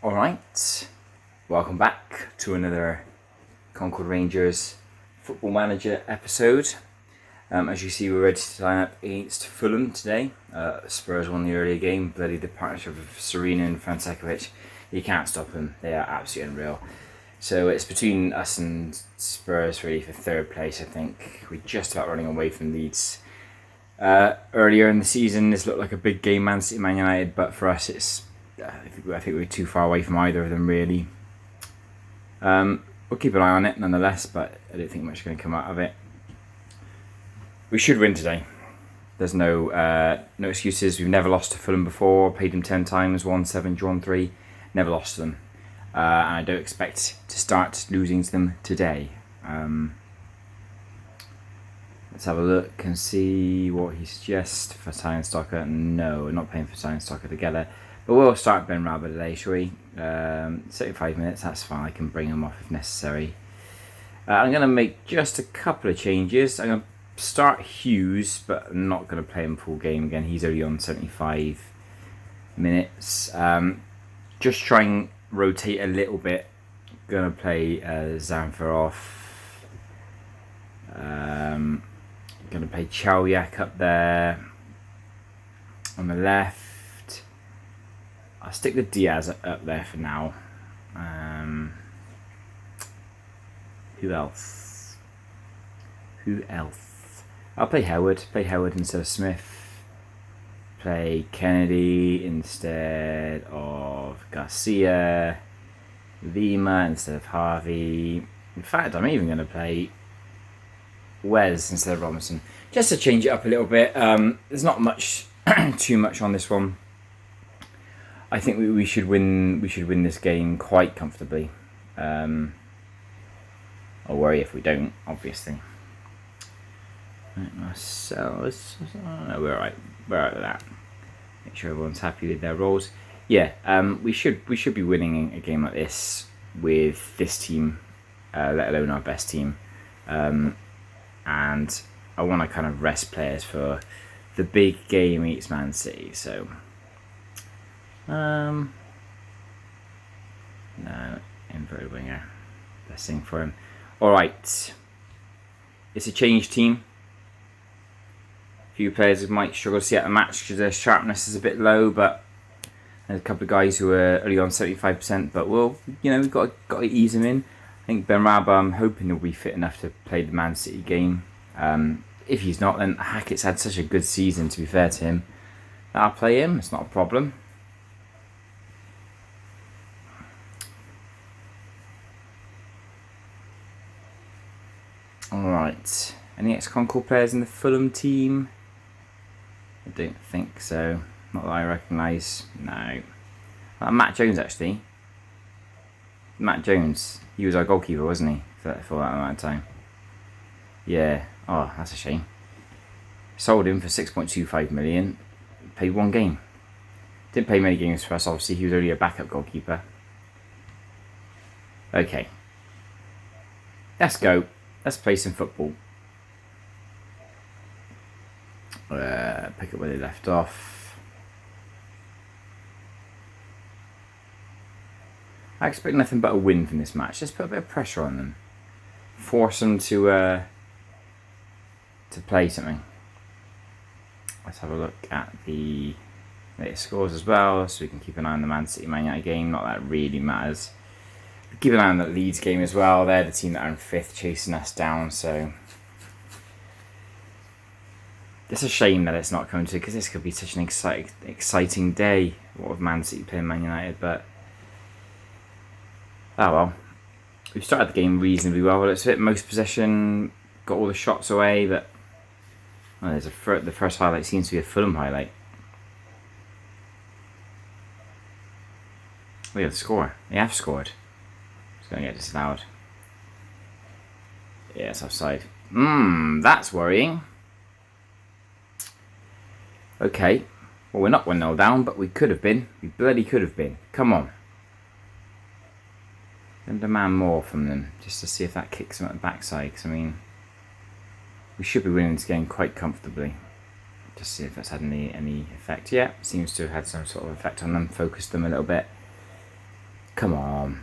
Alright, welcome back to another Concord Rangers Football Manager episode. As you see, we're ready to line up against Fulham today. Spurs won the earlier game, bloody the partnership of Serena and Franceskovic. You can't stop them, they are absolutely unreal. So it's between us and Spurs really for third place, I think. We're just about running away from Leeds. Earlier in the season, this looked like a big game, Man City, Man United, but for us it's I think we're too far away from either of them, really. We'll keep an eye on it nonetheless, but I don't think much is going to come out of it. We should win today. There's no excuses. We've never lost to Fulham before. Played them 10 times, won 7, drawn 3. Never lost to them. And I don't expect to start losing to them today. Let's have a look and see what he suggests for Ty and Stocker. No, we're not playing for Ty and Stocker together. But we'll start Ben Rabba today, shall we? 75 minutes, that's fine. I can bring him off if necessary. I'm going to make just a couple of changes. I'm going to start Hughes, but I'm not going to play him full game again. He's only on 75 minutes. Just try and rotate a little bit. Going to play Zanfer off. Going to play Chauyak up there. On the left. I'll stick the Diaz up there for now. Who else? I'll play Howard. Play Howard instead of Smith. Play Kennedy instead of Garcia. Lima instead of Harvey. In fact, I'm even going to play Wes instead of Robinson. Just to change it up a little bit. There's not much, too much on this one. I think we should win. We should win this game quite comfortably. I'll worry if we don't, obviously. Right, so no, we're alright. We're alright with that. Make sure everyone's happy with their roles. Yeah, we should be winning a game like this with this team, let alone our best team. And I want to kind of rest players for the big game against Man City. So. No, inverted winger. Best thing for him. Alright. It's a changed team. A few players might struggle to see out the match because their sharpness is a bit low, but there's a couple of guys who are only on 75%, but we've got to ease them in. I think Ben Rab, I'm hoping he'll be fit enough to play the Man City game. If he's not, then Hackett's had such a good season, to be fair to him. I'll play him, it's not a problem. Alright, any ex-Concord players in the Fulham team? I don't think so. Not that I recognise. No. Matt Jones, actually. Matt Jones. He was our goalkeeper, wasn't he? For that amount of time. Yeah. Oh, that's a shame. Sold him for 6.25 million. Played one game. Didn't play many games for us, obviously. He was only a backup goalkeeper. Okay. Let's go. Let's play some football. Pick up where they left off. I expect nothing but a win from this match. Just put a bit of pressure on them. Force them to play something. Let's have a look at the latest scores as well, so we can keep an eye on the Man City Man United game. Not that it really matters. Keep an eye on the Leeds game as well. They're the team that are in 5th, chasing us down. So it's a shame that it's not coming to, because this could be such an exciting day. What with Man City playing Man United, but oh well. We've started the game reasonably well. It's a bit most possession, got all the shots away, but there's the first highlight seems to be a Fulham highlight. We have the score. They have scored. Going to get disallowed. Yeah, it's offside. That's worrying. Okay. Well, we're not 1-0 down, but we could have been. We bloody could have been. Come on. Gonna demand more from them, just to see if that kicks them at the backside. Because, I mean, we should be winning this game quite comfortably. Just see if that's had any effect. Yeah, seems to have had some sort of effect on them. Focused them a little bit. come on.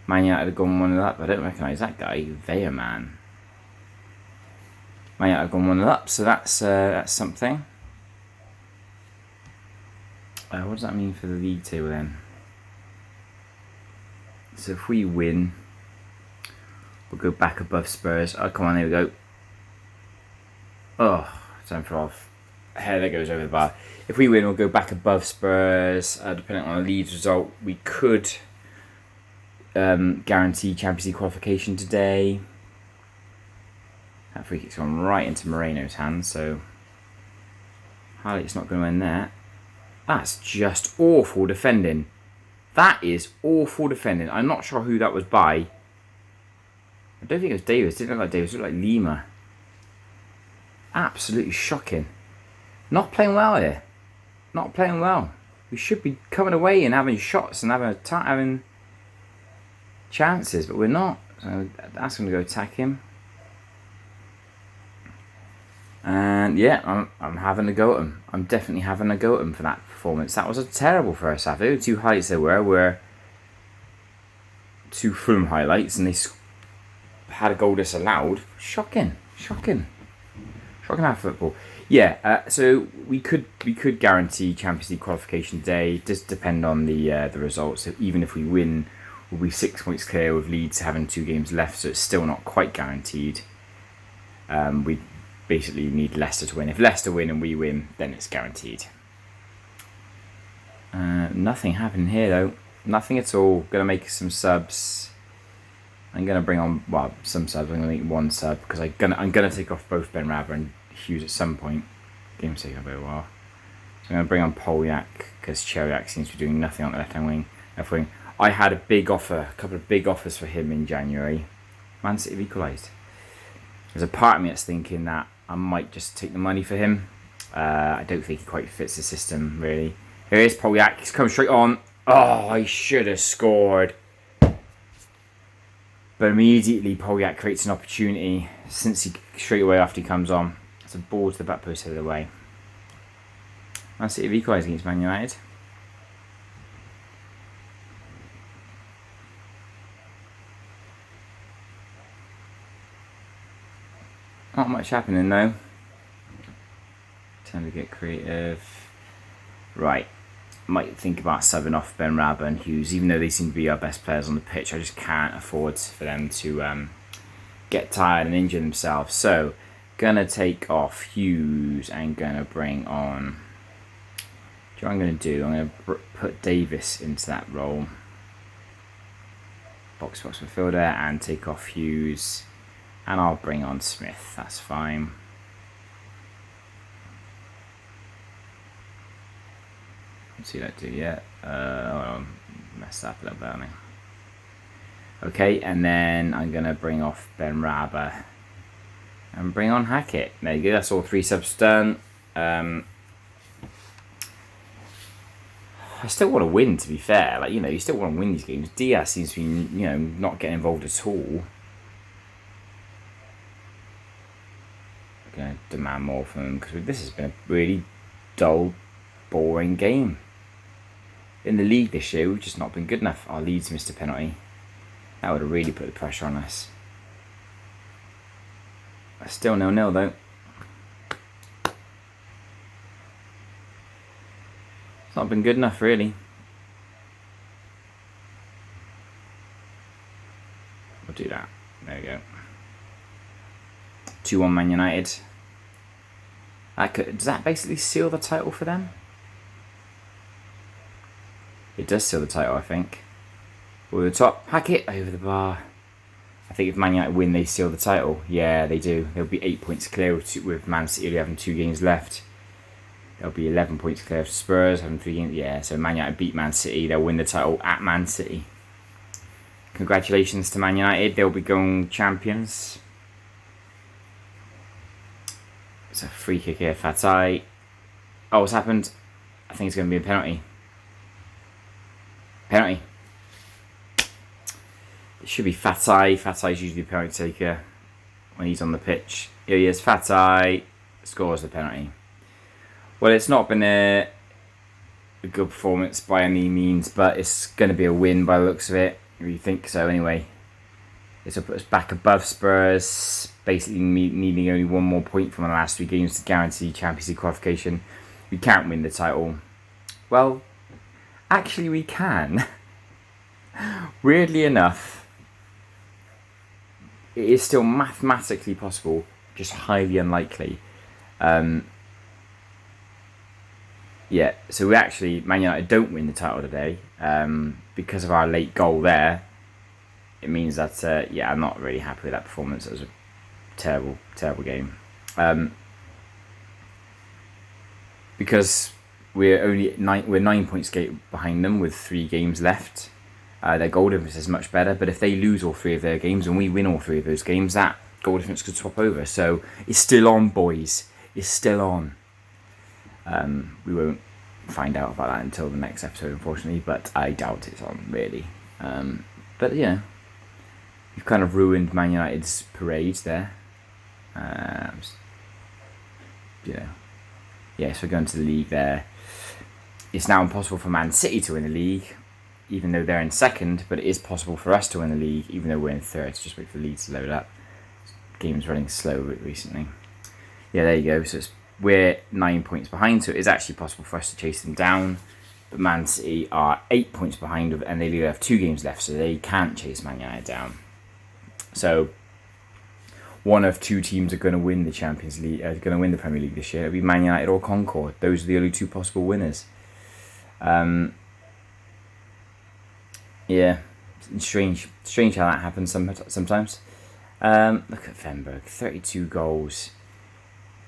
Man United have gone 1-0 up. I don't recognise that guy, Veyer man. Man United have gone 1-0 up, so that's something. What does that mean for the league table then? So if we win, we'll go back above Spurs. Oh, come on, there we go. Oh, time for off. Header goes over the bar. If we win, we'll go back above Spurs. Depending on the Leeds result, we could guarantee Champions League qualification today. That free kick's gone right into Moreno's hands, so Harley's not going to win that. That's just awful defending. That is awful defending. I'm not sure who that was by. I don't think it was Davis. It didn't look like Davis. It looked like Lima. Absolutely shocking. Not playing well here. Not playing well. We should be coming away and having shots and having chances, but we're not. So that's going to go attack him. And yeah, I'm having a go at him. I'm definitely having a go at him for that performance. That was a terrible first half. The two highlights there were two Fulham highlights, and they had a goal disallowed. Shocking. Shocking half football. Yeah, so we could guarantee Champions League qualification today. Just depend on the results. So even if we win, we'll be 6 points clear with Leeds having 2 games left. So it's still not quite guaranteed. We basically need Leicester to win. If Leicester win and we win, then it's guaranteed. Nothing happening here though. Nothing at all. Gonna make some subs. I'm gonna bring on some subs. I'm gonna make one sub because I'm gonna take off both Ben Rabber and Hughes at some point. Game's taking a bit of a while. So I'm gonna bring on Polyak because Cheriak seems to be doing nothing on the left wing. I had a couple of big offers for him in January. Man City have equalised. There's a part of me that's thinking that I might just take the money for him. I don't think he quite fits the system, really. Here is Polyak. He's coming straight on. Oh, I should have scored. But immediately Polyak creates an opportunity straight away after he comes on. It's a ball to the back post headed away. Man City have equalised against Man United. Not much happening though. Time to get creative. Right. Might think about subbing off Ben Rabber and Hughes, even though they seem to be our best players on the pitch. I just can't afford for them to get tired and injure themselves. So, gonna take off Hughes and gonna bring on. Do you know what I'm gonna do? I'm gonna put Davis into that role. Box midfielder and take off Hughes. And I'll bring on Smith, that's fine. Let's see that do yet. I'll mess that up a little bit, haven't I? Okay, and then I'm going to bring off Ben Rabber and bring on Hackett. There you go, that's all 3 subs done. I still want to win, to be fair. You still want to win these games. Diaz seems to be, not getting involved at all. Going to demand more from them because this has been a really dull, boring game. In the league this year, we've just not been good enough. Our Leeds missed a penalty. That would have really put the pressure on us. Still 0-0 though. It's not been good enough really. We'll do that. There we go. 2-1 Man United. Does that basically seal the title for them? It does seal the title, I think. Over the top, Hackett over the bar. I think if Man United win, they seal the title. Yeah, they do. They'll be 8 points clear with Man City having 2 games left. They'll be 11 points clear of Spurs having 3 games. Yeah, so Man United beat Man City. They'll win the title at Man City. Congratulations to Man United. They'll be going champions. It's a free kick here, Fatai. Oh, what's happened? I think it's going to be a penalty. Penalty. It should be Fatai. Fatai's usually the penalty taker when he's on the pitch. Here he is, Fatai. Scores the penalty. Well, it's not been a good performance by any means, but it's going to be a win by the looks of it. You think so, anyway. This will put us back above Spurs, basically needing only one more point from the last 3 games to guarantee Champions League qualification. We can't win the title. Well, actually we can. Weirdly enough, it is still mathematically possible, just highly unlikely. Yeah, so we actually, Man United don't win the title today because of our late goal there. It means that, I'm not really happy with that performance. It was a terrible, terrible game. Because we're 9 points behind them with 3 games left. Their goal difference is much better, but if they lose all 3 of their games and we win all 3 of those games, that goal difference could swap over. So it's still on, boys. It's still on. We won't find out about that until the next episode, unfortunately, but I doubt it's on, really. But yeah, you've kind of ruined Man United's parade there. So we're going to the league there. It's now impossible for Man City to win the league, even though they're in second, but it is possible for us to win the league, even though we're in third. Just wait for the league to load up. Game's running slow recently. Yeah, there you go. So we're 9 points behind, so it is actually possible for us to chase them down. But Man City are 8 points behind, and they only have 2 games left, so they can't chase Man United down. So one of 2 teams are going to win the Champions League, going to win the Premier League this year. It'll be Man United or Concord. Those are the only 2 possible winners. Yeah, strange how that happens sometimes. Look at Venberg, 32 goals.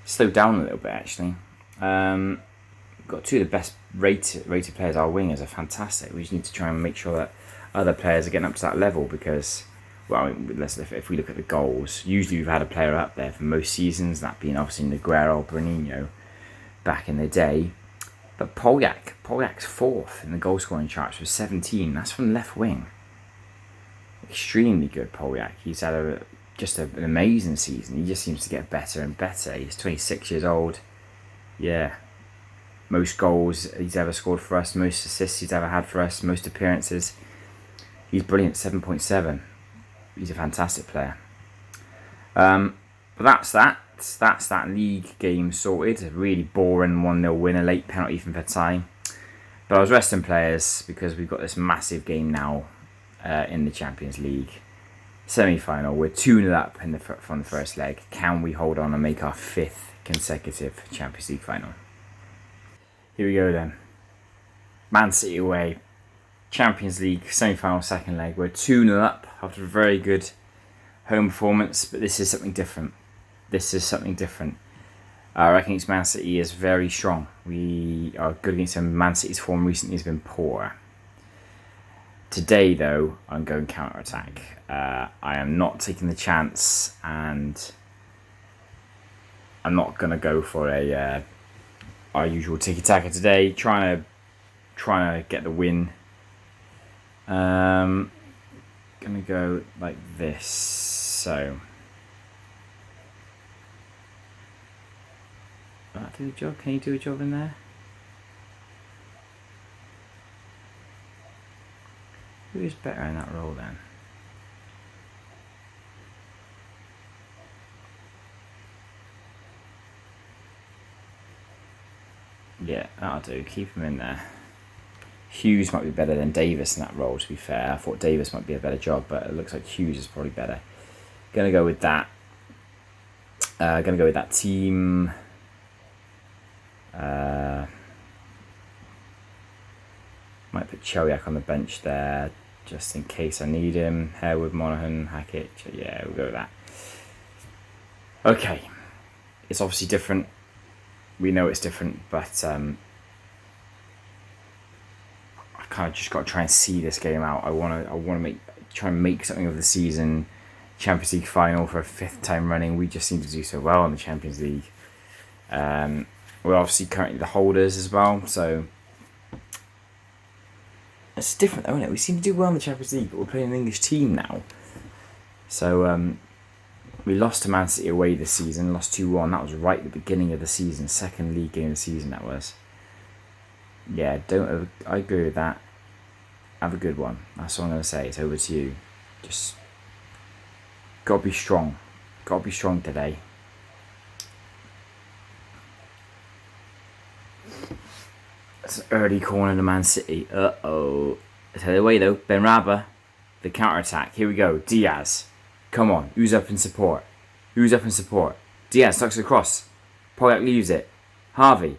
Slowed down a little bit, actually. Got 2 of the best rated players. Our wingers are fantastic. We just need to try and make sure that other players are getting up to that level because, well, if we look at the goals, usually we've had a player up there for most seasons, that being obviously Neguero, Bruninho, back in the day. But Poljac's 4th in the goal scoring charts with 17. That's from left wing. Extremely good, Poljak. He's had just an amazing season. He just seems to get better and better. He's 26 years old. Yeah. Most goals he's ever scored for us, most assists he's ever had for us, most appearances. He's brilliant, 7.7. He's a fantastic player. But that's that. That's that league game sorted. A really boring 1-0 win, a late penalty from Vertai. But I was resting players because we've got this massive game now in the Champions League semi-final. We're 2-0 up from the first leg. Can we hold on and make our 5th consecutive Champions League final? Here we go then. Man City away. Champions League semi-final second leg. We're 2-0 up after a very good home performance, but this is something different. I reckon Man City is very strong. We are good against them. Man City's form recently has been poor. Today, though, I'm going counter-attack. I am not taking the chance, and I'm not going to go for our usual tiki-taka today. Trying to get the win. Going to go like this. So. Will that do a job? Can you do a job in there? Who is better in that role then? Yeah, that'll do. Keep him in there. Hughes might be better than Davis in that role, to be fair. I thought Davis might be a better job, but it looks like Hughes is probably better. Gonna go with that. Gonna go with that team. Might put Cheliak on the bench there, just in case I need him. Harewood, Monaghan, Hackett. Yeah, we'll go with that. Okay. It's obviously different. We know it's different, but I kind of just got to try and see this game out. I want to try and make something of the season. Champions League final for a 5th time running. We just seem to do so well in the Champions League. We're obviously currently the holders as well, so it's different though, isn't it? We seem to do well in the Champions League, but we're playing an English team now. So We lost to Man City away this season, lost 2-1. That was right at the beginning of the season, second league game of the season that was. Yeah, I agree with that. Have a good one. That's what I'm going to say. It's over to you. Just got to be strong. Got to be strong today. It's an early corner to Man City. Uh-oh. Tell you away though. Benrahma. The counter-attack. Here we go. Diaz. Come on. Who's up in support? Diaz knocks it across. Poyak leaves it. Harvey.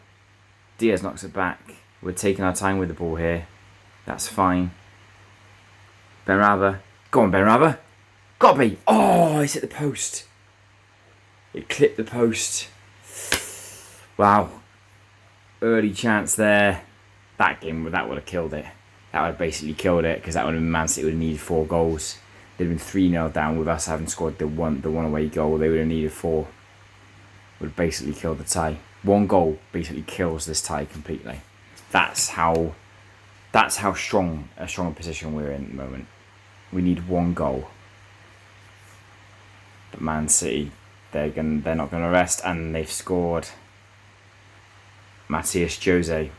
Diaz knocks it back. We're taking our time with the ball here. That's fine. Benrahma. Go on, Benrahma. Got me. Oh, he's hit the post. It clipped the post. Wow. Early chance there. That would have killed it. That would have basically killed it, because that would have been Man City would have needed 4 goals. They'd have been 3-0 down with us having scored the one away goal. They would have needed 4. Would have basically killed the tie. 1 goal basically kills this tie completely. That's how strong a position we're in at the moment. We need 1 goal. But Man City, they're not gonna rest, and they've scored. Matthias Jose.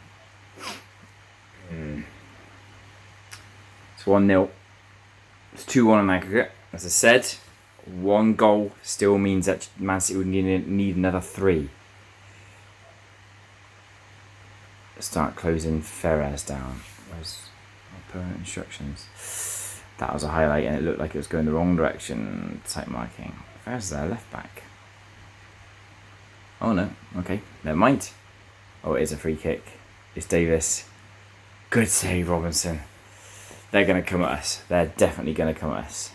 It's 1-0. It's 2-1 in aggregate. As I said, 1 goal still means that Man City would need another 3. Start closing Ferres down. Where's opponent instructions? That was a highlight, and it looked like it was going the wrong direction. Tight marking. Ferres is there, left back. Oh no. Okay, never mind. Oh, it is a free kick. It's Davis. Good save, Robinson. They're going to come at us. They're definitely going to come at us.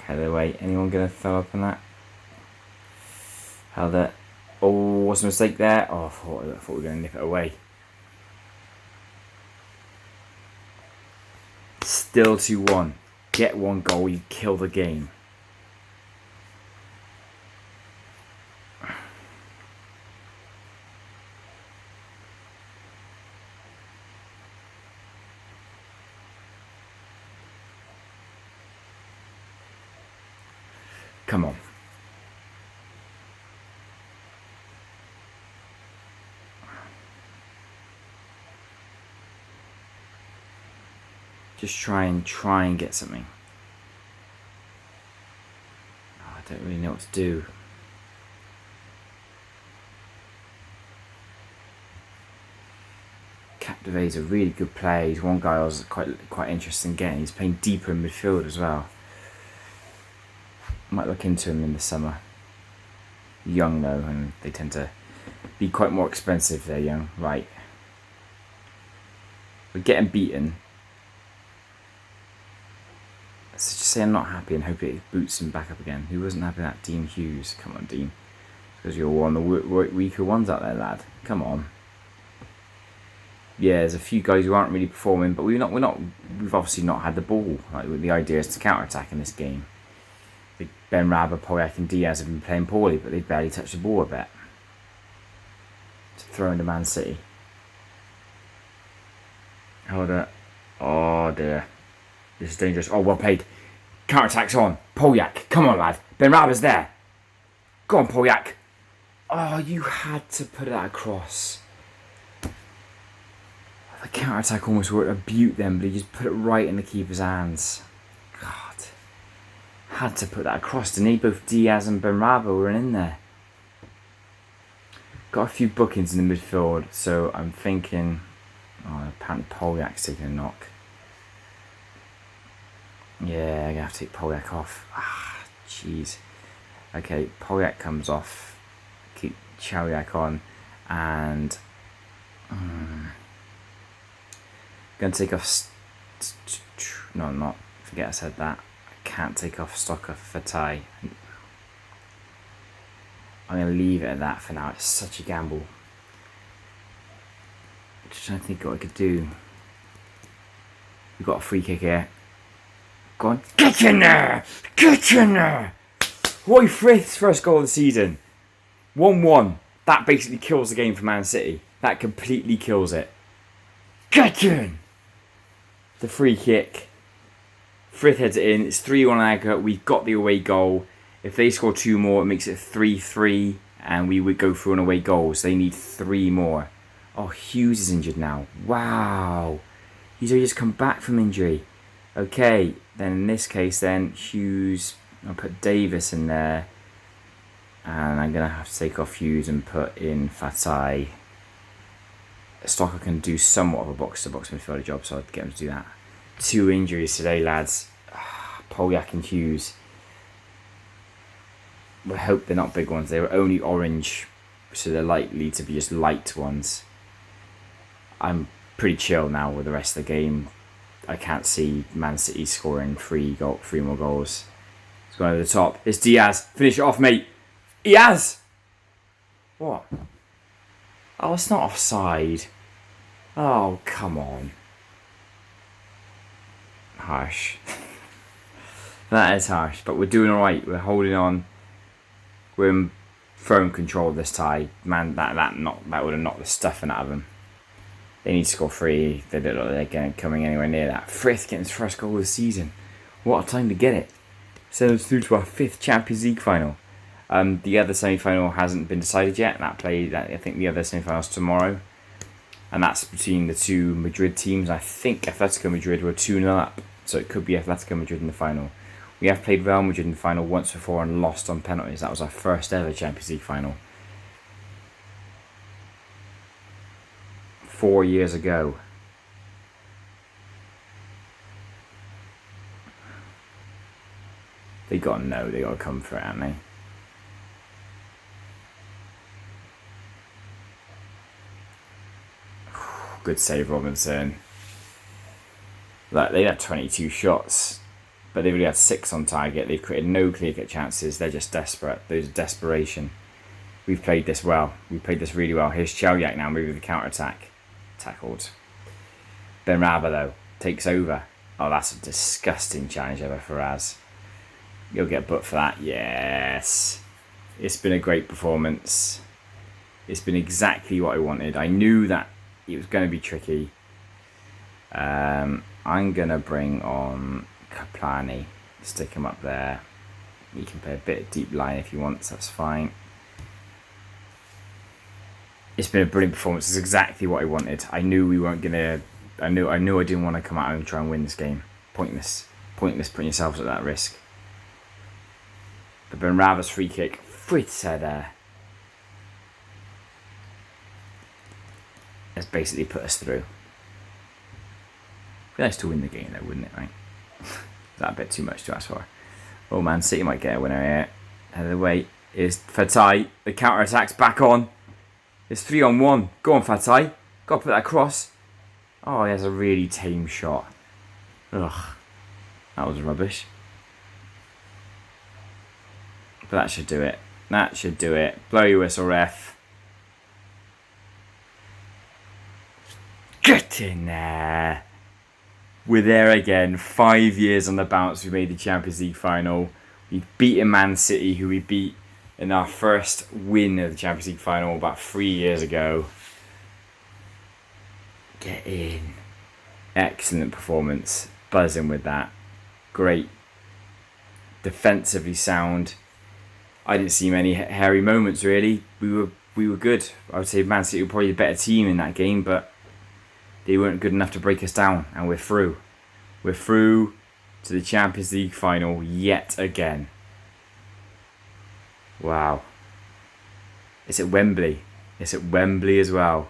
Header away. Anyone going to follow up on that? How that? Oh, what's the mistake there? Oh, I thought we were going to nip it away. Still 2-1. Get 1 goal, you kill the game. Come on. Just try and get something. Oh, I don't really know what to do. Captivate's a really good player. He's one guy I was quite interested in getting. He's playing deeper in midfield as well. Might look into him in the summer. Young though, and they tend to be quite more expensive if they're young. Right. We're getting beaten. Let's just say I'm not happy and hope it boots him back up again. Who wasn't happy with that? Dean Hughes. Come on, Dean. Because you're one of the weaker ones out there, lad. Come on. Yeah, there's a few guys who aren't really performing, but we've obviously not had the ball. Like, the idea is to counter-attack in this game. Benrahma, Poyak and Diaz have been playing poorly, but they barely touched the ball a bit. To throw into Man City. Hold it. Oh dear. This is dangerous. Oh, well played. Counter-attack's on. Poyak, come on lad. Benrahma's there. Go on Poyak. Oh, you had to put that across. The counter-attack almost worked a beaut then, but he just put it right in the keeper's hands. God. Had to put that across, didn't he? Both Diaz and Benrahma were in there. Got a few bookings in the midfield, so I'm thinking... Oh, apparently Polyak's taking a knock. Yeah, I'm going to have to take Polyak off. Ah, jeez. Okay, Polyak comes off. Keep Chaliak on. And... going to take off... No, I'm not. Forget I said that. I can't take off Stocker for Thai. I'm going to leave it at that for now. It's such a gamble. Just trying to think what I could do. We've got a free kick here. Go on. Get in there! Get in there! Roy Frith's first goal of the season. 1-1. That basically kills the game for Man City. That completely kills it. Get in! The free kick Frith heads it in. It's 3-1 aggregate. We've got the away goal. If they score 2 more, it makes it 3-3, and we would go through on away goals. They need 3 more. Oh, Hughes is injured now. Wow. He's only just come back from injury. Okay, then in this case, then Hughes, I'll put Davis in there. And I'm going to have to take off Hughes and put in Fatai. Stocker can do somewhat of a box-to-box midfielder job, so I'd get him to do that. 2 injuries today, lads. Polyak and Hughes. We hope they're not big ones. They were only orange, so they're likely to be just light ones. I'm pretty chill now with the rest of the game. I can't see Man City scoring 3 more goals. It's going over the top. It's Diaz. Finish it off, mate. He has! What? Oh, it's not offside. Oh, come on. Harsh. That is harsh, but we're doing alright. We're holding on. We're in firm control of this tie. Man, that would have knocked the stuffing out of them. They need to score 3. They don't look like they're coming anywhere near that. Frith getting his first goal of the season. What a time to get it. Send us through to our 5th Champions League final. The other semi-final hasn't been decided yet. I think the other semi-final's tomorrow. And that's between the 2 Madrid teams. I think Atletico Madrid were 2-0 up. So it could be Atletico Madrid in the final. We have played Real Madrid in the final once before and lost on penalties. That was our first ever Champions League final. 4 years ago. They got to know. They got to come for it, haven't they? Good save, Robinson. Like, they had 22 shots, but they've only had 6 on target. They've created no clear-cut chances. They're just desperate. There's desperation. We've played this well. We played this really well. Here's Chelyak now moving the counter-attack. Tackled. Benrahma, though, takes over. Oh, that's a disgusting challenge ever for Raz. You'll get booked for that. Yes. It's been a great performance. It's been exactly what I wanted. I knew that it was going to be tricky. I'm going to bring on Kaplani. Stick him up there. He can play a bit of deep line if he wants. That's fine. It's been a brilliant performance. It's exactly what I wanted. I knew we weren't going to... I knew I didn't want to come out and try and win this game. Pointless putting yourselves at that risk. But Benrahma's free kick. Fritz header. Has basically put us through. Be nice to win the game though, wouldn't it, right? Is that a bit too much to ask for? Oh man, City might get a winner here. Out of the way is Fatai. The counter attack's back on. It's 3-on-1. Go on, Fatai. Got to put that across. Oh, he has a really tame shot. Ugh. That was rubbish. But that should do it. That should do it. Blow your whistle, ref. Get in there. We're there again. 5 years on the bounce. We made the Champions League final. We've beaten Man City, who we beat in our first win of the Champions League final about 3 years ago. Get in. Excellent performance. Buzzing with that. Great. Defensively sound. I didn't see many hairy moments really. We were good. I would say Man City were probably the better team in that game, but they weren't good enough to break us down, and we're through. We're through to the Champions League final yet again. Wow. It's at Wembley. It's at Wembley as well.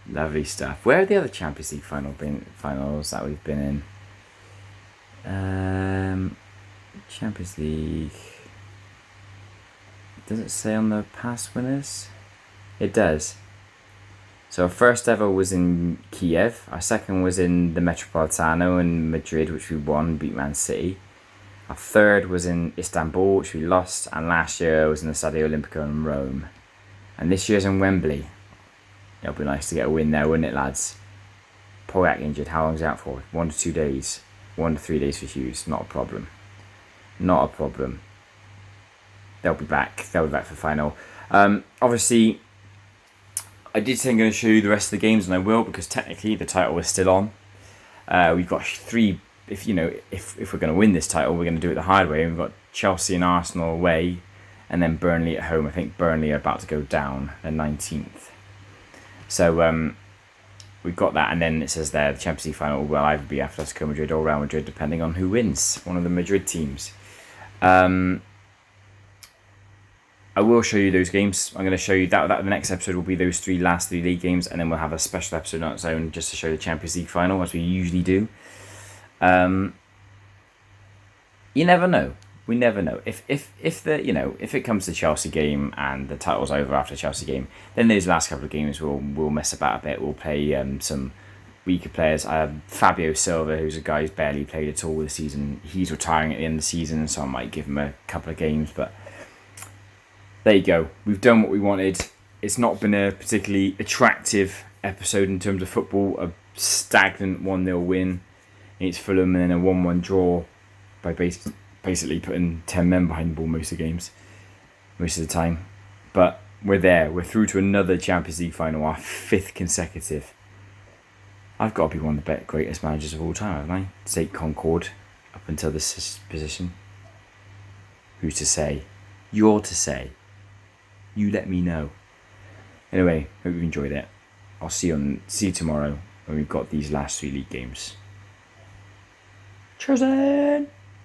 Lovely stuff. Where are the other Champions League finals that we've been in? Champions League. Does it say on the past winners? It does. So our first ever was in Kiev. Our second was in the Metropolitano in Madrid, which we won, beat Man City. Our third was in Istanbul, which we lost. And last year was in the Stadio Olimpico in Rome. And this year's in Wembley. It'll be nice to get a win there, wouldn't it, lads? Polyak injured. How long's he out for? 1 to 2 days. 1 to 3 days for Hughes. Not a problem. Not a problem. They'll be back. They'll be back for the final. Obviously, I did say I'm going to show you the rest of the games, and I will, because technically the title is still on. We've got 3 if we're going to win this title, we're going to do it the hard way. And we've got Chelsea and Arsenal away, and then Burnley at home. I think Burnley are about to go down. They're 19th. So we've got that, and then it says there the Champions League final will either be Atletico Madrid or Real Madrid, depending on who wins. One of the Madrid teams. I will show you those games. I'm going to show you that the next episode will be those last three league games, and then we'll have a special episode on its own just to show the Champions League final, as we usually do. You never know. We never know. If it comes to the Chelsea game and the title's over after the Chelsea game, then those last couple of games we'll mess about a bit. We'll play some weaker players. Fabio Silva, who's a guy who's barely played at all this season. He's retiring at the end of the season, so I might give him a couple of games, but there you go. We've done what we wanted. It's not been a particularly attractive episode in terms of football. A stagnant 1-0 win against Fulham, and then a 1-1 draw by basically putting 10 men behind the ball most of the games, most of the time. But we're there. We're through to another Champions League final, our 5th consecutive. I've got to be one of the greatest managers of all time, haven't I? To take Concord up until this position. Who's to say? You're to say. You let me know. Anyway, hope you enjoyed it. I'll see you tomorrow when we've got these last 3 league games. Cheers then!